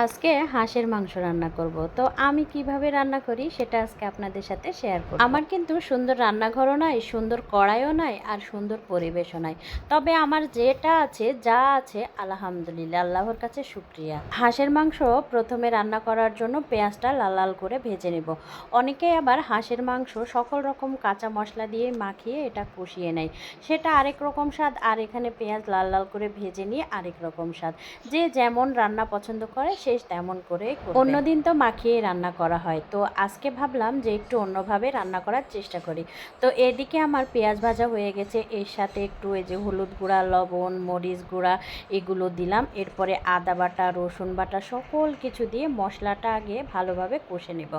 আজকে হাঁসের মাংস রান্না করব। তো আমি কিভাবে রান্না করি সেটা আজকে আপনাদের সাথে শেয়ার করব। আমার কিন্তু সুন্দর রান্নাঘরও নাই, সুন্দর কড়াইও নাই, আর সুন্দর পরিবেশও নাই। তবে আমার যেটা আছে, যা আছে আলহামদুলিল্লাহ, আল্লাহর কাছে শুকরিয়া। হাঁসের মাংস প্রথমে রান্না করার জন্য পেঁয়াজটা লাল লাল করে ভেজে নেব। অনেকেই আবার হাঁসের মাংস সকল রকম কাঁচা মশলা দিয়ে মাখিয়ে এটা কষিয়ে নেয়, সেটা আরেক রকম স্বাদ। আর এখানে পেঁয়াজ লাল লাল করে ভেজে নিয়ে আরেক রকম স্বাদ। যে যেমন রান্না পছন্দ করে সে তেমন করে অন্যদিন তো মাখিয়ে রান্না করা হয়, তো আজকে ভাবলাম যে একটু অন্যভাবে রান্না করার চেষ্টা করি। তো এদিকে আমার পেঁয়াজ ভাজা হয়ে গেছে, এর সাথে একটু এই যে হলুদ গুঁড়া, লবণ, মরিচ গুঁড়া এগুলো দিলাম। এরপরে আদা বাটা, রসুন বাটা সকল কিছু দিয়ে মশলাটা আগে ভালোভাবে কষে নেব।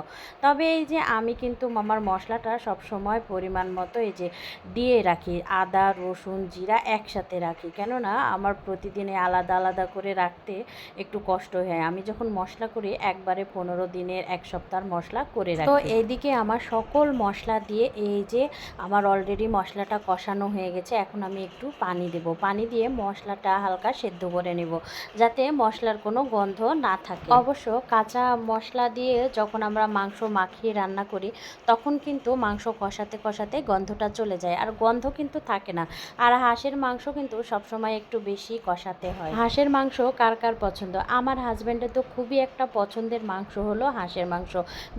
তবে এই যে আমি কিন্তু আমার মশলাটা সব সময় পরিমাণ মতো এই যে দিয়ে রাখি, আদা রসুন জিরা একসাথে রাখি, কেননা আমার প্রতিদিনে আলাদা আলাদা করে রাখতে একটু কষ্ট হয়। আমি যখন মশলা করি একবারে 15 দিনের, এক সপ্তাহের মশলা করে রাখি। তো এইদিকে আমার সকল মশলা দিয়ে এই যে আমার অলরেডি মশলাটা কষানো হয়ে গেছে। এখন আমি একটু পানি দেব, পানি দিয়ে মশলাটা হালকা সেদ্ধ করে নেব, যাতে মশলার কোনো গন্ধ না থাকে। অবশ্য কাঁচা মশলা দিয়ে যখন আমরা মাংস মাখিয়ে রান্না করি তখন কিন্তু মাংস কষাতে কষাতে গন্ধটা চলে যায়, আর গন্ধ কিন্তু থাকে না। আর হাঁসের মাংস কিন্তু সবসময় একটু বেশি কষাতে হয়। হাঁসের মাংস কার কার পছন্দ? আমার হাজব্যান্ডের তো খুবই একটা পছন্দের মাংস হলো হাঁসের মাংস।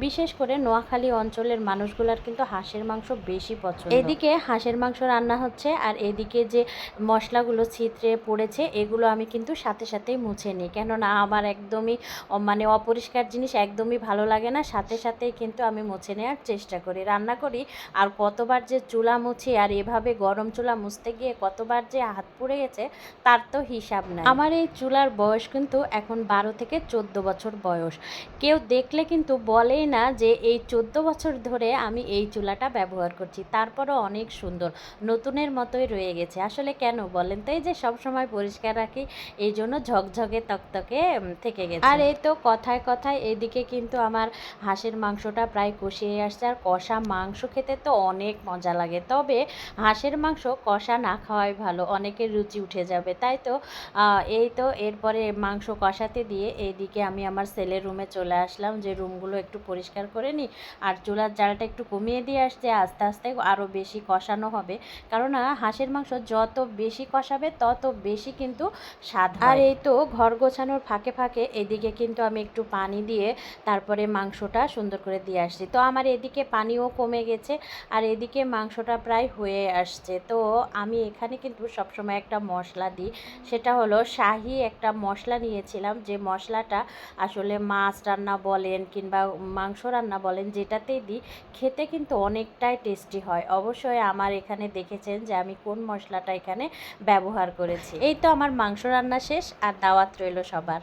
বিশেষ করে নোয়াখালী অঞ্চলের মানুষগুলার কিন্তু হাঁসের মাংস বেশি পছন্দ। এদিকে হাঁসের মাংস রান্না হচ্ছে, আর এদিকে যে মশলাগুলো ছিদ্রে পড়েছে এগুলো আমি কিন্তু সাথে সাথেই মুছে নিই, কেননা আমার একদমই মানে অপরিষ্কার জিনিস একদমই ভালো লাগে না। সাথে সাথেই কিন্তু আমি মুছে নেওয়ার চেষ্টা করি, রান্না করি। আর কতবার যে চুলা মুছি, আর এভাবে গরম চুলা মুছতে গিয়ে কতবার যে হাত পুড়ে গেছে তার তো হিসাব নাই। আমার এই চুলার বয়স কিন্তু এখন 12 থেকে 14 বছর বয়স। কেউ দেখলে কিন্তু বলেই না যে এই 14 বছর ধরে আমি এই চুলাটা ব্যবহার করছি, তারপরও অনেক সুন্দর নতুনের মতোই রয়ে গেছে। আসলে কেন বলেন তো? এই যে সব সময় পরিষ্কার রাখি, এই জন্য ঝকঝকে তকতকে থেকে গেছে। আর এই তো কথায় কথায় এদিকে কিন্তু আমার হাঁসের মাংসটা প্রায় কষিয়ে আসছে। আর কষা মাংস খেতে তো অনেক মজা লাগে, তবে হাঁসের মাংস কষা না খাওয়াই ভালো, অনেকের রুচি উঠে যাবে। তাই তো এই তো এরপরে মাংস কষাতে দিয়ে এইদিকে আমি আমার সেলের রুমে চলে আসলাম, যে রুমগুলো একটু পরিষ্কার করে নিই। আর চুলার জালটা একটু কমিয়ে দিয়ে আসছে, আস্তে আস্তে আরও বেশি কষানো হবে, কারণ হাঁসের মাংস যত বেশি কষাবে তত বেশি কিন্তু স্বাদ হয়। আর এই তো ঘর গোছানোর ফাঁকে ফাঁকে এদিকে কিন্তু আমি একটু পানি দিয়ে তারপরে মাংসটা সুন্দর করে দিয়ে আসছি। তো আমার এদিকে পানিও কমে গেছে, আর এদিকে মাংসটা প্রায় হয়ে আসছে। তো আমি এখানে কিন্তু সবসময় একটা মশলা দিই, সেটা হলো শাহি একটা মশলা নিয়েছিলাম, যে মশলাটা আসলে মাছ রান্না বলেন কিংবা মাংস রান্না বলেন যেটাতেই দিই, খেতে কিন্তু অনেকটাই টেস্টি হয়। অবশ্যই আমার এখানে দেখেছেন যে আমি কোন মশলাটা এখানে ব্যবহার করেছি। এই তো আমার মাংস রান্না শেষ, আর দাওয়াত রইল সবার।